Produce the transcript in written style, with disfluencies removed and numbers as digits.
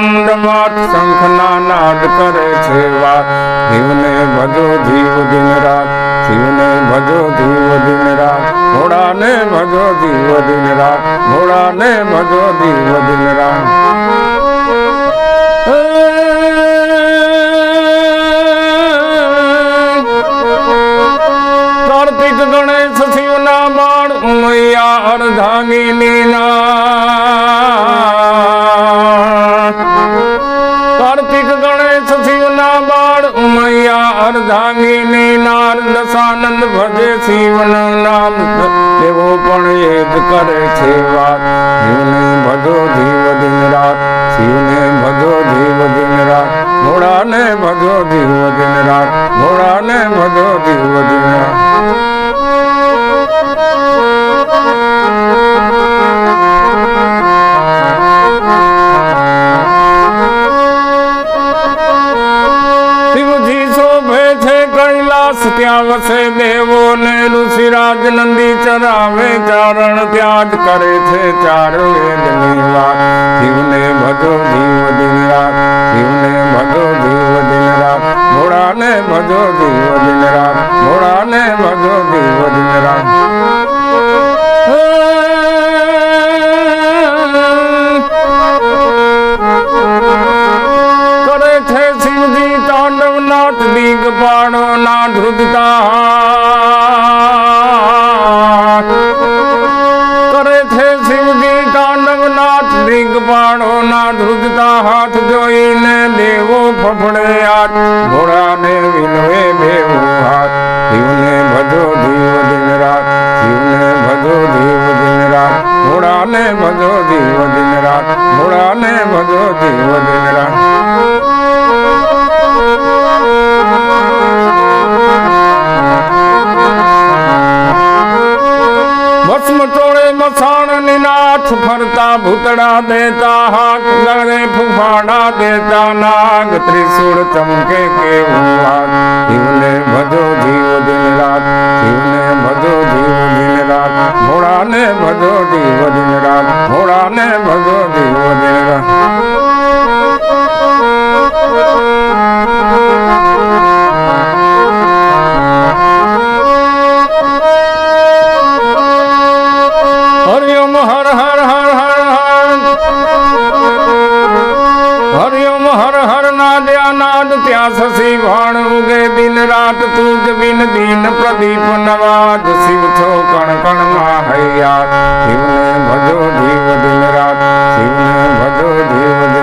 दंडवत शंखना नाद करे छे वात। शिवने भजो जीव दिन रात, शिवने भजो जीव दिन रात, भोड़ा ने भजो जीव दिन रात, भोड़ा ने भजो जीव दिन रात। कार्तिक गणेश शिवना बाण उमैया अर्धांगिनी कार्तिक गणेश शिवना बाण उमैया अर्धांगिनी नार। दशानंद भजे शिवन नाम, देवो पण एज करे छे वात। शिवने भजो जीव दिन रात, शिवने भजो जीव दिन रात, भोड़ा ने भजो जीव दिन रात, भोड़ा ने भजो जीव दिन रात। ત્યાં વસે દેવો ને ઋષિરાજ નંદી ચરાવે ચારણ ત્યાજ કરે છે ચાર વેદની વાત। શિવને ભજો જીવ દિન રાત, શિવને ભજો જીવ દિન રાત, ભોળા ને ભજો જીવ દિન રાત, ભોળા ને ભજો જીવ દિન રાત। કરે છે શિવજી તાંડવ નાથ દિગપાળો ના ધ્રુજતા કરે છે શિવજી તાંડવ નાથ દિગપાળો ના ધ્રુજતા હાથ જોઈને દેવો ફફડે હાથ, ભોળા ને વિનવે બેઉ હાથ। શિવને ભજો જીવ દિન રાત, શિવને ભજો જીવ દિન રાત, ભોળા ને ભજો જીવ દિન રાત, ભોળા ને ભજો જીવ દિન રાત। भस्म तोड़े मसाण निनाथ, फरता भूतड़ा देता हाथ, गणे फुफाड़ा देता नाग, त्रिशूल चमके के हाथ। शिवने भजो जीव दिन रात, शिवने भजो जीव दिन रात, भोड़ा ने भजो जीव दिन रात, भोड़ा ने भजो जीव दिन रात। हरिओम हर हर हर हर हर, हरिओम हर हर नाद्या नाद त्या शशि भाण उगे दिन रात। तुझ बिन दीन प्रदीप नवाज, शिव छो कण कण मा हैया। शिवने भजो जीव दिन रात, शिवने भजो जीव दिन